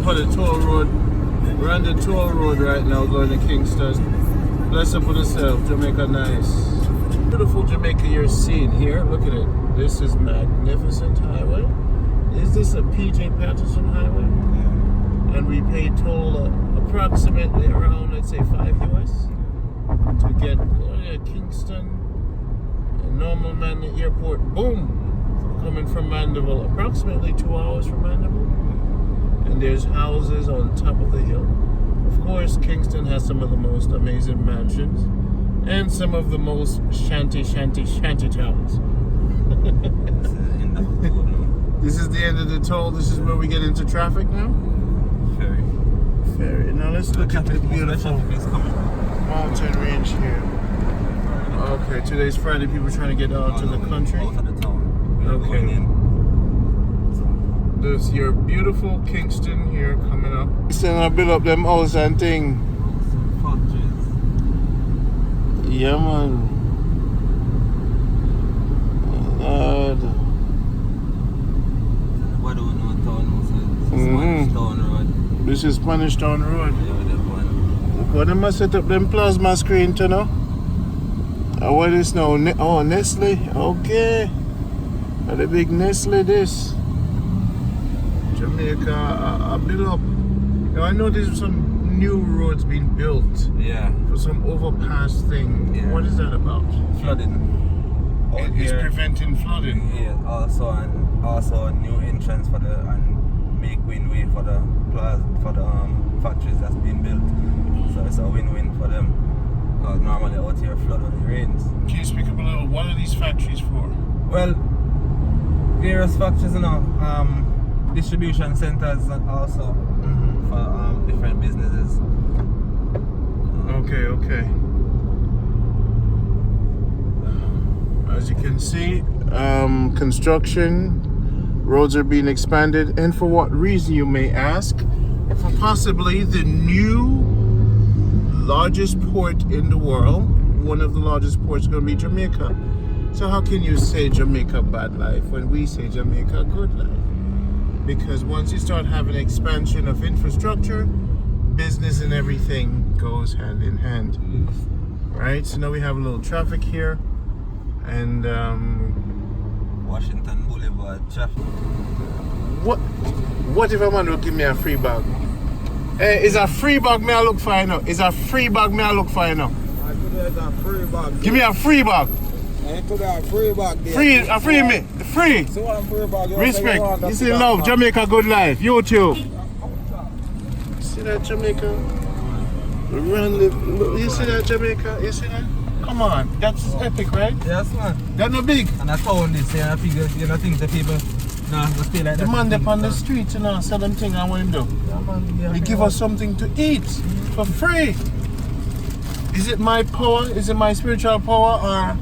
up on the toll road. We're on the toll road right now going to Kingston. Bless up with yourself, Jamaica nice. Beautiful Jamaica you're seeing here. Look at it. This is magnificent highway. Is this a PJ Patterson highway? Yeah. And we pay toll approximately around, let's say, $5 US to get Kingston, normal man airport, boom, coming from Mandeville, approximately 2 hours from Mandeville. And there's houses on top of the hill. Of course, Kingston has some of the most amazing mansions and some of the most shanty towns. This is the end of the toll. This is where we get into traffic now. Ferry. Now let's look at the beautiful mountain range here. Okay, today's Friday. People trying to get out to the country. Okay. There's your beautiful Kingston here coming up. Kingston gonna build up them house and thing. Yeah, man. Lord. Spanish Town Road. This is Spanish Town Road. But they must set up them plasma screen, you know. What is now? Nestle. Okay. The big Nestle this. Jamaica, I build up. Now I know there's some new roads being built. Yeah. For some overpass thing. Yeah. What is that about? Flooding. It's preventing flooding. Yeah. Also a new entrance for the make win-win for the factories that's being built. So it's a win-win for them. Because normally out here flood when it rains. Can you speak up a little? What are these factories for? Well, various factories, you know, distribution centers also for different businesses. Okay. As you can see, construction, roads are being expanded, and for what reason you may ask? For possibly the new largest port in the world. One of the largest ports is going to be Jamaica. So how can you say Jamaica Bad Life when we say Jamaica Good Life? Because once you start having expansion of infrastructure, business and everything goes hand in hand. Right? So now we have a little traffic here. And Washington Boulevard traffic. What if a man will give me a free bag? Hey, is a free bag me I look for now? Is a free bag me I look for now? Give me a free bag. Free me. Free. So what free bag? Respect. You see love, Jamaica Good Life, YouTube. See that Jamaica? You see that Jamaica? You see that? Come on, that's epic, right? Yes, man. That's not big. And I found this, and I figure, you know, think the people go stay like that. The man up on the streets, you know, sell them thing I want him do. Yeah, man. They give us something to eat for free. Is it my power? Is it my spiritual power, or?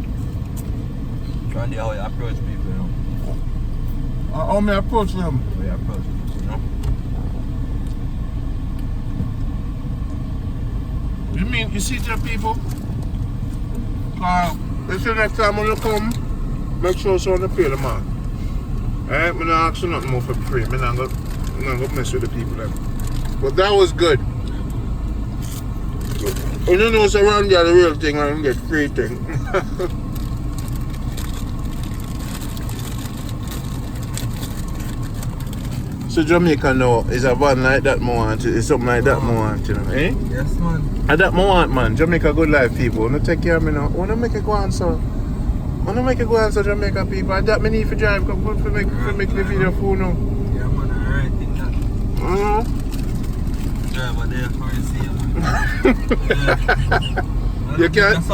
Trying to how you approach people, you know. How me approach them? How you approach people, you know. You mean, you see the people? This the next time when you come, make sure someone pay the man. Alright, I'm not asking nothing more for free. I'm not gonna mess with the people then. But that was good. You know it's around there the real thing, I can get free thing. So Jamaica now is a van like that more want, it's something like that more want, you know, eh? Yes, man. And that more want, man. Jamaica Good Life people. Wanna take care of me now. Wanna make it go on, so. Wanna make it go on, so Jamaica people. And that me need for drive, for make the video for now. Yeah, man, alright, think that. Driver there for you see, man. You can't.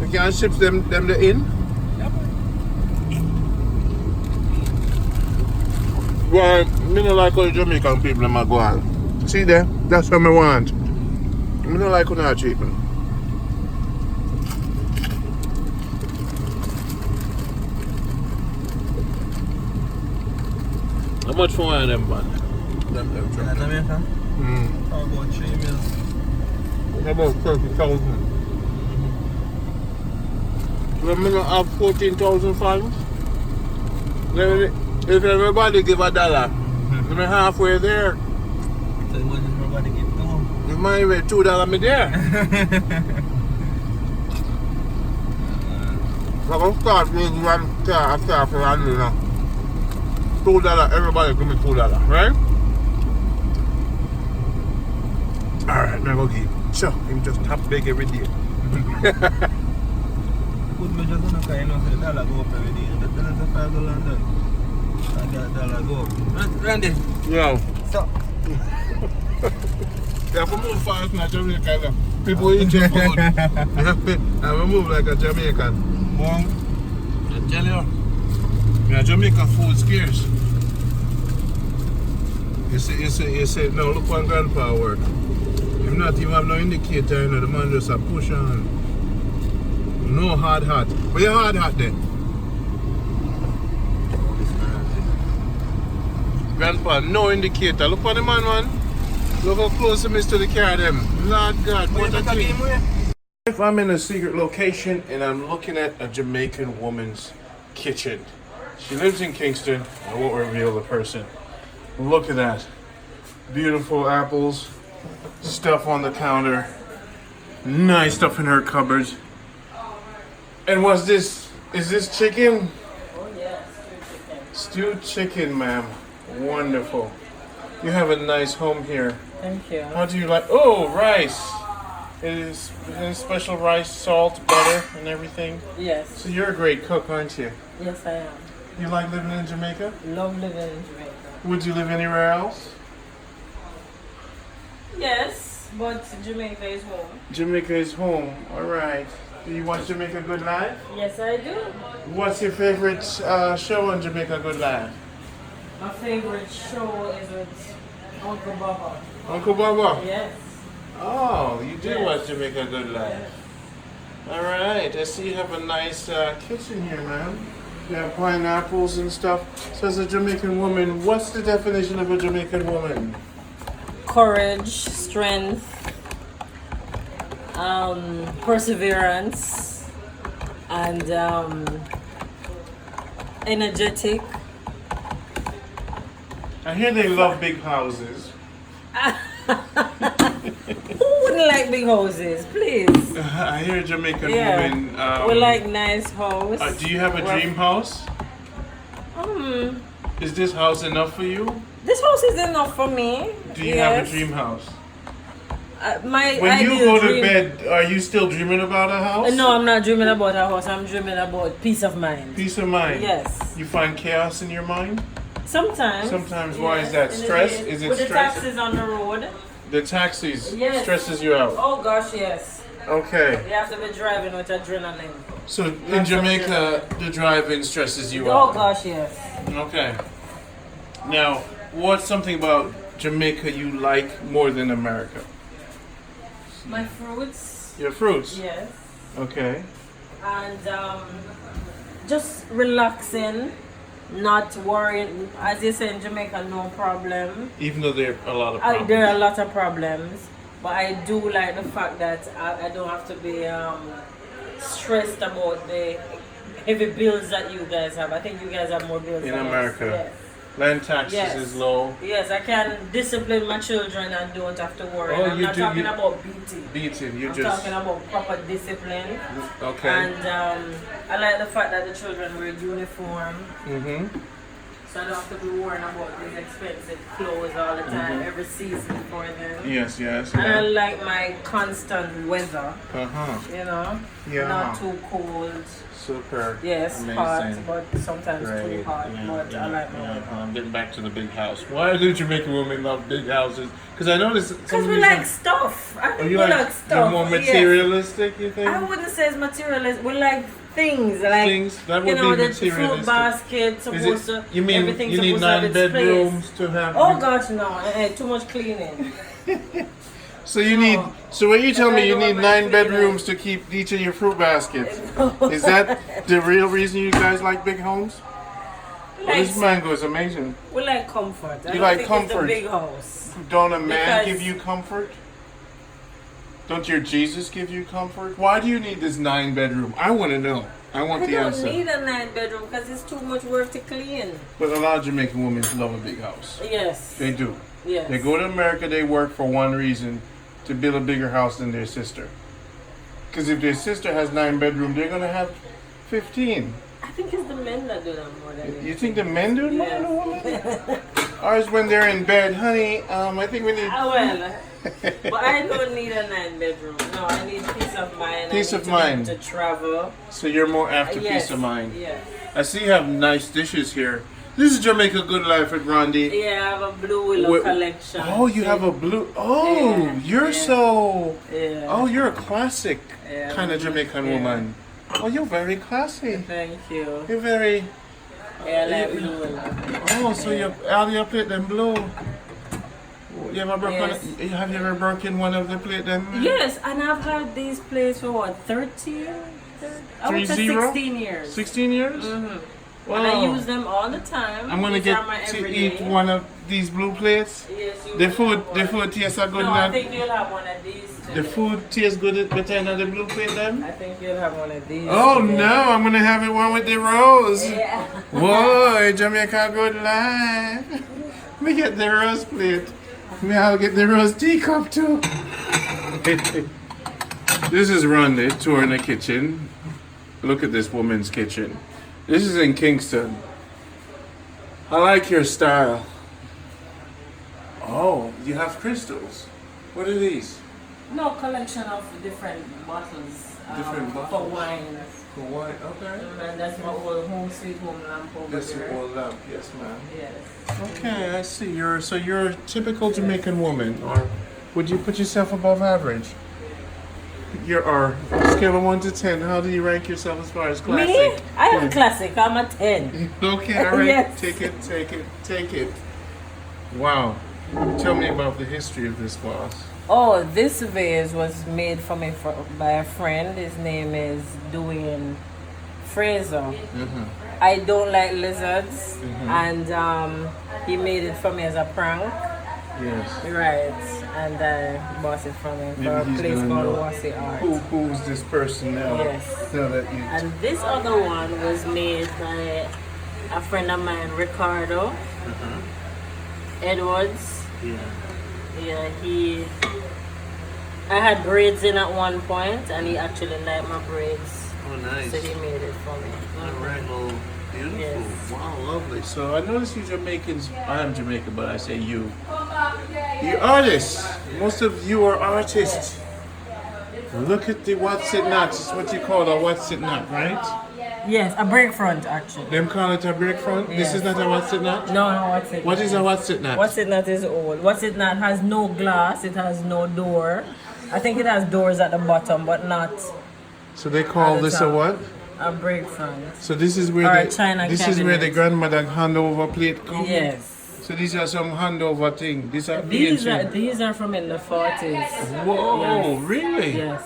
You can't ship them the in. Well, me don't like all the Jamaican people that go on. See there? That's what I want. Me don't like how treat me. How much for one of them, man? Them trucks. Jamaica? How about 3 mils? About 30,000. When me not have 14,500? If everybody give $1, I'm halfway there. my way $2 me there. I'm gonna start with one car for one, you know. $2, everybody give me $2, right? Alright, now go keep. Sure, him just tap big every day. Good measures on the car, you know, so the dollar go up every day. And the dollar's a $5 London. And that dollar go up. Randy. Yo. So. Yeah, if we move fast in Jamaica, people eat your food. And we move like a Jamaican. Mom, I tell you, yeah, Jamaica food scarce. You say, no, look what grandpa work. If not even have no indicator, you know, the man just a push on. No hard hat. Where your hard hat then? Grandpa, no indicator. Look what the man. Look how close he is to the car them. Lord God, what a thing. If I'm in a secret location and I'm looking at a Jamaican woman's kitchen. She lives in Kingston. I won't reveal the person. Look at that. Beautiful apples. Stuff on the counter. Nice stuff in her cupboards. And what's this? Is this chicken? Oh yeah, Stewed chicken, ma'am. Wonderful. You have a nice home here. thank you. How do you like? Oh, rice. It is special rice, salt, butter, and everything. Yes, So you're a great cook, aren't you? yes I am. You like living in Jamaica? Love living in Jamaica. Would you live anywhere else? Yes, but Jamaica is home. Jamaica is home. All right. Do you watch Jamaica Good Life? Yes, I do. What's your favorite show on Jamaica Good Life? My favorite show is with Uncle Baba. Uncle Baba? Yes. Oh, you do Yes. watch Jamaica Good Life. Yes. All right. I see you have a nice kitchen here, man. You have pineapples and stuff. So as a Jamaican woman, what's the definition of a Jamaican woman? Courage, strength, perseverance, and energetic. I hear they love big houses. Who wouldn't like big houses, please? I hear a Jamaican Yeah. woman. We like nice house. Do you have a dream house? Is this house enough for you? This house is enough for me. Do you have a dream house? My When you ideal go to dream- bed, are you still dreaming about a house? No, I'm not dreaming about a house. I'm dreaming about peace of mind. Peace of mind. Yes. You find chaos in your mind? Sometimes. Sometimes. Why is yes, that? in the Stress? day. Is it with stress? the taxis on the road? The taxis Yes. stresses you out. Oh gosh, yes. Okay. You have to be driving with adrenaline. So in Lots of Jamaica, the driving stresses you Oh out. gosh, yes. Okay. Now, what's something about Jamaica you like more than America? My fruits. Your fruits. Yes. Okay. And just relaxing, not worrying. As you say in Jamaica, no problem. Even though there are a lot of problems. There are a lot of problems, but I do like the fact that I don't have to be stressed about the heavy bills that you guys have. I think you guys have more bills In than us. America. Yes. Land taxes Yes. is low. Yes, I can discipline my children and don't have to worry. Oh, I'm you not do- talking you- about beating. Beating. You I'm just talking about proper discipline. okay. And I like the fact that the children wear uniform. Mhm. So I don't have to be worrying about these expensive clothes all the time, every season for them. Yes. Yes. And I Yeah. like my constant weather, Uh huh. you know. Yeah. Not too cold. Super. Yes, Amazing. hot, but sometimes too Great. hot. Yeah, But yeah, I like my yeah. weather. I'm getting back to the big house. Why do Jamaican women love big houses? Because I noticed some Because of we these like are- stuff. I Oh, think you we like like they're stuff. more yes. materialistic, you think? I wouldn't say it's materialist. We like things. Like, Things that you would know, be the fruit materialistic. basket Is supposed to. it, you mean everything's you need supposed to have 9 its place. bedrooms to have? Oh gosh, no! Too much cleaning. So you need. No. So what you tell me I you don't need want my 9 cleaning. bedrooms to keep each of your fruit baskets? Is that the real reason you guys like big homes? We Well, like, this mango is amazing. we like comfort. I You don't like think comfort. It's a big house. Don't a man Because- give you comfort? Don't your Jesus give you comfort? Why do you need this 9 bedroom? I want to know. I want I the don't answer. need a 9 bedroom because it's too much work to clean. But a lot of Jamaican women love a big house. Yes. They do. Yes. They go to America, they work for one reason, to build a bigger house than their sister. Because if their sister has 9 bedrooms, they're gonna have 15. I think it's the men that do that more than You think the men do it more than the women? Ours, when they're in bed, honey, I think we need. Well, but I don't need a 9 bedroom. No, I need peace of mind. Peace I of need mind. to travel. So you're more after Yes, peace of mind. Yes. I see you have nice dishes here. This is Jamaica Good Life with Rondi. Yeah, I have a blue willow collection. Oh, you have a blue. Oh, Yeah, you're so. Yeah. Oh, you're a classic kind of Jamaican yeah. woman. Oh, you're very classy. Thank you. You're very. Yeah, I like blue willow. Oh, so you all your plate them blue. You ever broke Yes. have you ever broken one of the plate them? Yes, and I've had these plates for what, 13? I would say 30? 16 years. 16 years? Mm-hmm. Wow. And I use them all the time. I'm gonna These get are my to everyday. eat one of these blue plates. Yes, you The will food, have the one. food tastes so good. No, now. I think you'll have one of these today. The food tastes good better than the blue plate then. I think you'll have one of these. Oh today. no, I'm gonna have it one with the rose. Yeah. Whoa, Jamaica Good Life. Let me get the rose plate. I'll get the rose teacup too. This is Rondi touring the kitchen. Look at this woman's kitchen. This is in Kingston. I like your style. Oh, you have crystals. What are these? No, collection of different bottles. Different For bottles? wines. For what? Okay. And that's my old home sweet home lamp over That's there. your old lamp. Yes, ma'am. Yes. Okay, I see. You're a typical Jamaican woman, or would you put yourself above average? You're scale of 1 to 10. How do you rank yourself as far as classic? Me? I am classic. I'm a 10. Okay, all right. Yes. Take it. Wow. Tell me about the history of this vase. Oh, this vase was made for me by a friend. His name is Dwayne Fraser. I don't like lizards, and he made it for me as a prank. Yes. Right, and I bought it from him for a Maybe he's place gonna called know Wasi Art. Who's this person now? Yes. Now that you. And this other one was made by a friend of mine, Ricardo Edwards. Yeah. Yeah, I had braids in at one point, and he actually liked my braids. Oh, nice. So he made it for me. All right, well, beautiful. Yes. Wow, lovely. So I noticed you Jamaicans, I am Jamaican, but I say you. You're artists. Most of you are artists. Look at the what's it not. It's what you call a what's it not, right? Yes, a break front actually. Them call it a break front. This Yes. is not a what's it not? No, what's it? What is a what's it not? What's it not is old. What's it not has no glass. It has no door. I think it has doors at the bottom, but not So they call at the this a top. what? A break front. So this is where Or a the china this is where the cabinet. grandmother hand over plate come. Yes. So these are some handover thing. These are These are from in the 40s. Whoa, Yes. really? Yes.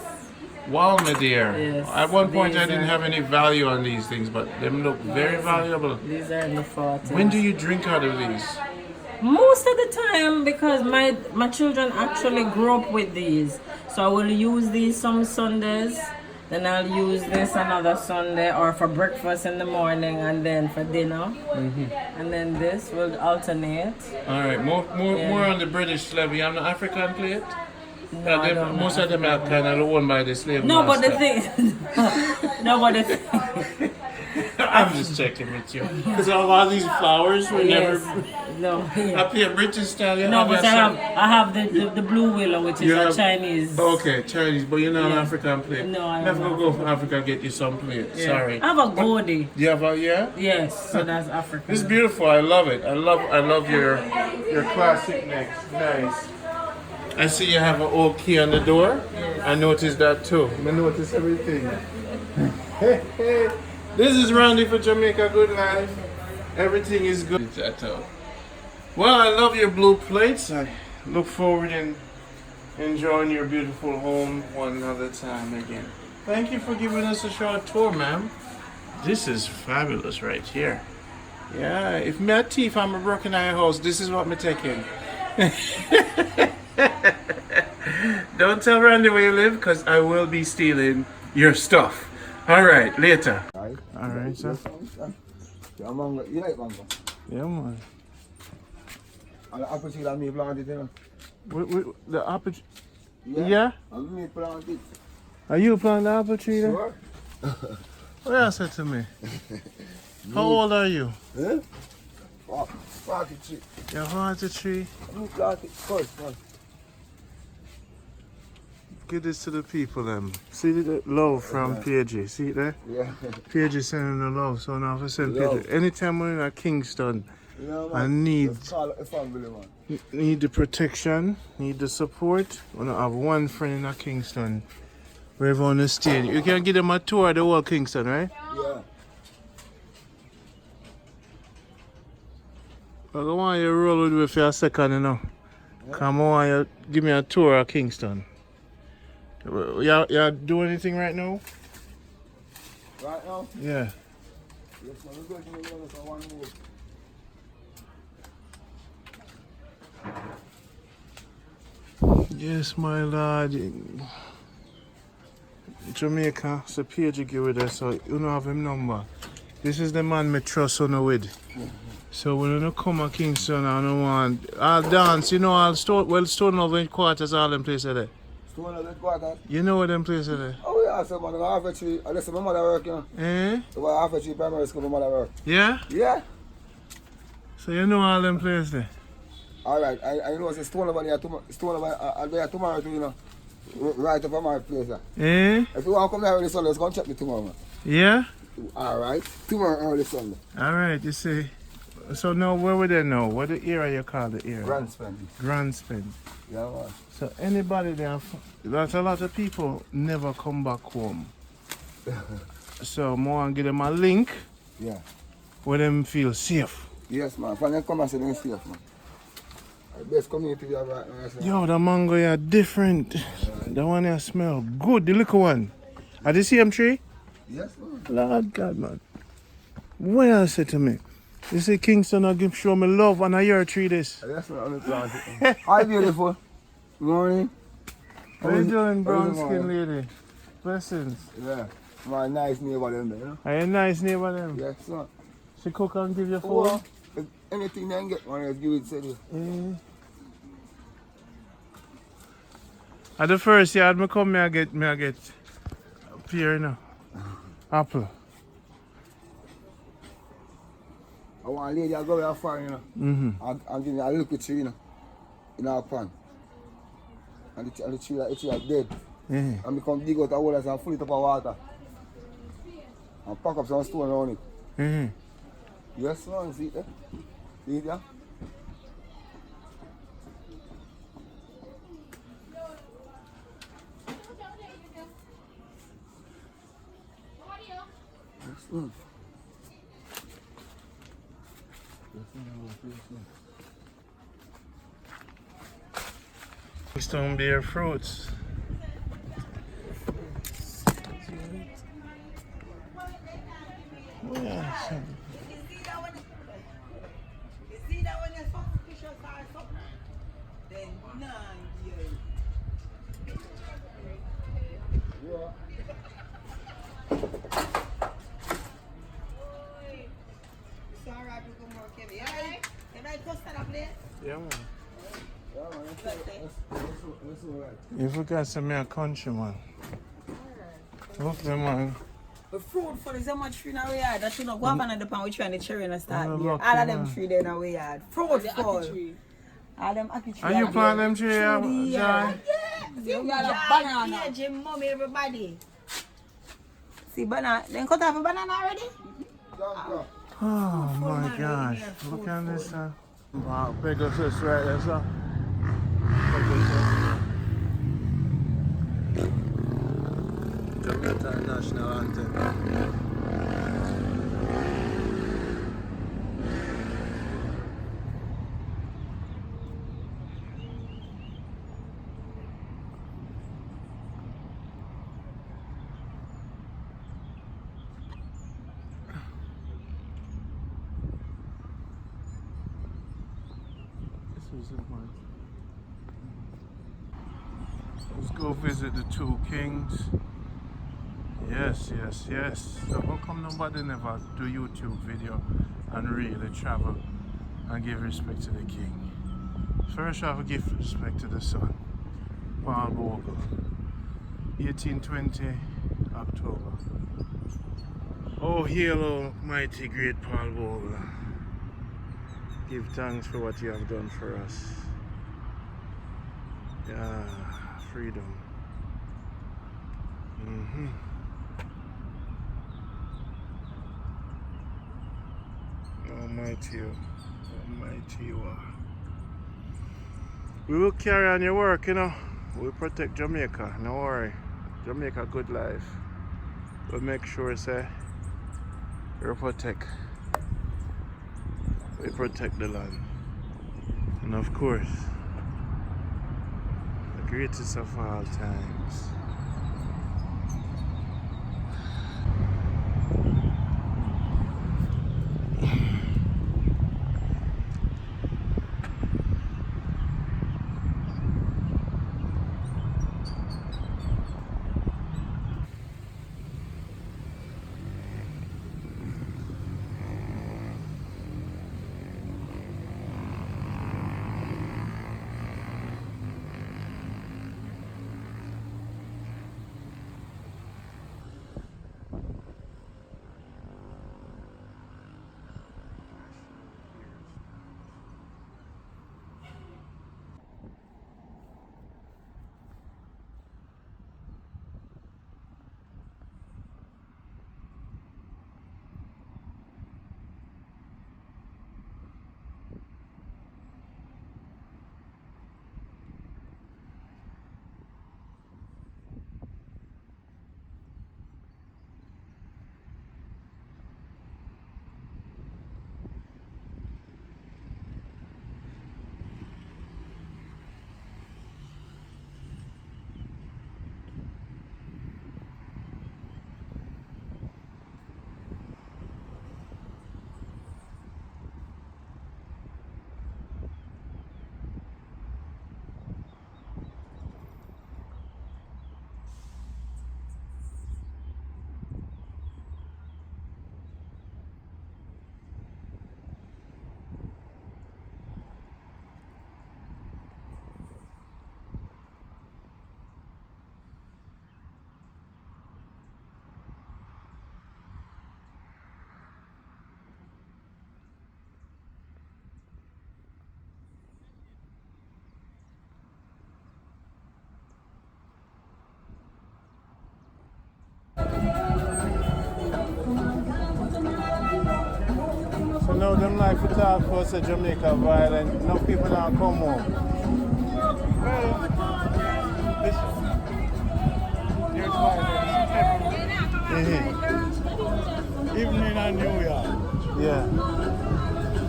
Wow, my dear. Yes, At one point I these didn't are- have any value on these things, but them look very valuable. These are in the 40s. When do you drink out of these? Most of the time, because my children actually grew up with these. So I will use these some Sundays, then I'll use this another Sunday, or for breakfast in the morning, and then for dinner. And then this will alternate. All right, more Yeah. on the British level. You have the African plate? No, I don't Most know. of them are kind of owned by the slave No, but the master. thing, no, but the thing, I'm just checking with you. Because a lot of these flowers were yes, never... no, yeah. Up here, British style, you No, have but your son- I have the blue willow, which is You a have- Chinese. Okay, Chinese, but you're not an Yeah. African plate. No, I am Never not. go for Africa and get you some plate. Yeah. Sorry. I have a Godi. You have a, yeah? Yes, so that's African. This is beautiful. I love it. I love your classic necks. Nice. I see you have an old key on the door. Yes. I noticed that too. I noticed everything. Hey, hey. This is Rondi for Jamaica Good Life. Everything is good. Well, I love your blue plates. I look forward in enjoying your beautiful home one other time again. Thank you for giving us a short tour, ma'am. This is fabulous right here. Yeah, if me a thief, I'm a broken eye house. This is what me taking. Don't tell Randy where you live, because I will be stealing your stuff. All right, later. All right, sir. Yeah, mango. You like mango? Yeah, man. And the apple seed and me planted, you know. The apple. Yeah? And me plant it. Are you planting the apple tree there? Sure. What you said to me? How old are you? Eh? 43. You're 43. Me plant it first, man. Give this to the people, See the love from PG. See it there? Yeah. PG sending the love. So now I send Love. PG. Anytime we're in Kingston, Yeah, man. I need Just call it a family, man. need the protection, need the support. I have one friend in Kingston. Wherever on the stage. You can give them a tour of the whole Kingston, right? Yeah. I don't want you to roll with me for a second, you know. Come on, you give me a tour of Kingston. You do anything right now? Right now? Yeah. Yes, man. We're going to do one move. Yes, my lord. Jamaica, so Page give with us, so you don't have him number. This is the man me trust on with. So when you come to Kingston, I don't want I'll dance, you know, Stone over in quarters, all them places there. Stone of the quarter. You know where them places there? Oh, yeah, so man, I have a tree. I listen, my mother work, you know. Eh? So I have a tree primary school, my mother work. Yeah? Yeah. So you know all them places there? Alright, I know it's Stone over there, Stone over I'll be here tomorrow too, you know. Right up at my place there. Eh? If you want to come here early Sunday, just come check me tomorrow, man. Yeah? Alright. Tomorrow early Sunday. Alright, you see. So now where we there now? What the area you call the area? Grand spend. Grand Spend. Yeah, man. So anybody there, there's a lot of people never come back home. So more and give them a link Yeah. where them feel safe. Yes, man. When you come and say them safe, man. The best community we have right now. Yes, man. Yo, the mango are different. The one here smell good, the little one. Are the same tree? Yes, man. Lord God, man. What else say to me? You see Kingston I give show me love and I hear tree this. Yes, man. On the plant. Hi, beautiful. Good morning. How you doing, brown how's it skin going? lady? Blessings. Yeah. My nice neighbor them there, you know. Are you a nice neighbor them? Yes, sir. She cook and give you Oh, food? if anything they can get, man, just give it to you. At the first yard me come me I get pear, you know. Apple. I want a lady I go there far, you know. And give me a little tree, you know. In our pan. And the tree are dead. Yeah. And we come dig out the hole and fill it up with water. And pack up some stone around it. Yes, man, see it there? See it there? Yes, man. Stone bear fruits. Yeah. Yeah, man. You forgot some me a country, man. Look them, man. The fruit for so much tree in our yard that you know guava and the pan we try and the cherry and start Oh, there. lucky, All of them man. tree there in our yard. Fruit full. All them ackee tree. Are you plant them tree, Yeah. John? Yeah. See, we got a banana. Yeah, Jim, mommy, everybody. See, banana. Then cut off a banana already? Oh my gosh. Look at this. Wow, Pegasus right there, sir. Jamaican national anthem. Let's go visit the two kings. Yes, yes, yes. So how come nobody never do YouTube video and really travel and give respect to the king? First I have to give respect to the son. Paul Bogle. 1820 October. Oh, hail, almighty great Paul Bogle. Give thanks for what you have done for us. Yeah, freedom. Almighty you are. We will carry on your work, you know. We'll protect Jamaica, no worry. Jamaica Good Life. We'll make sure, say, we protect the land. And of course, the greatest of all times. So now them like to talk for say Jamaica violent. Enough people now come home. Well, listen, there's violence everywhere. Even in New York. Yeah.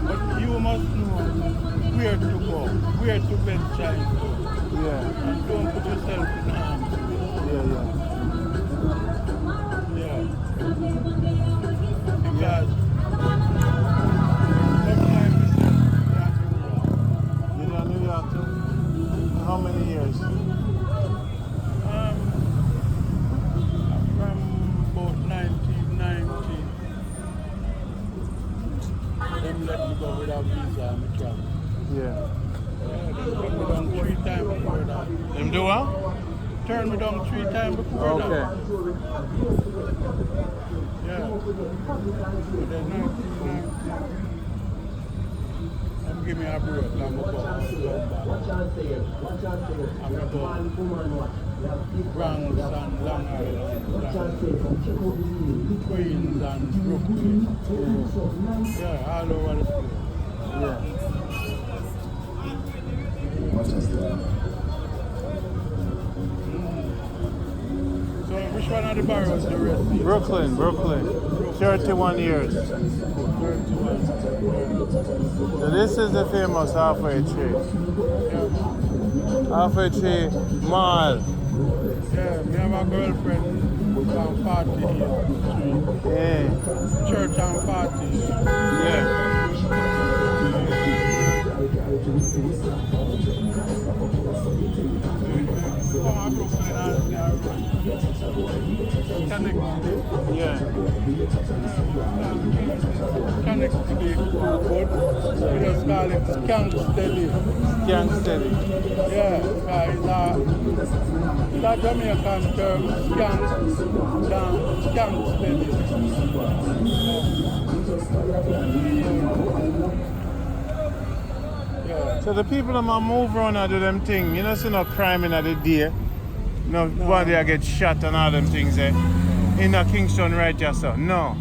But you must know where to go, where to venture into. Yeah. And don't put yourself in harm. Yeah. Because You're in New York too? How many years? from about 1990, them let me go without visa and me travel. Yeah. They turned me down 3 times before that. Them do what? Turned me down 3 times before Okay. that. Yeah. But then 1990, give me a break, I'm going to go back. I'm going to go Bronx and Long Island, Queens and Brooklyn. Yeah, all over the place. Yeah. So which one of the boroughs the rest? Brooklyn. 31 years. 31. So this is the famous halfway tree. Halfway tree mall. Yeah, me have a girlfriend from 40 here. Yeah. Church and 40. Yeah. Connect. Yeah. Connect. phonetically good. We just call it skank steady. Gang steady. Yeah, it's a Jamaican term, skank steady. Yeah. So the people that move around and do them thing, you know, see no crime in the day. No, one day I get shot and all them things in the Kingston right here, so no.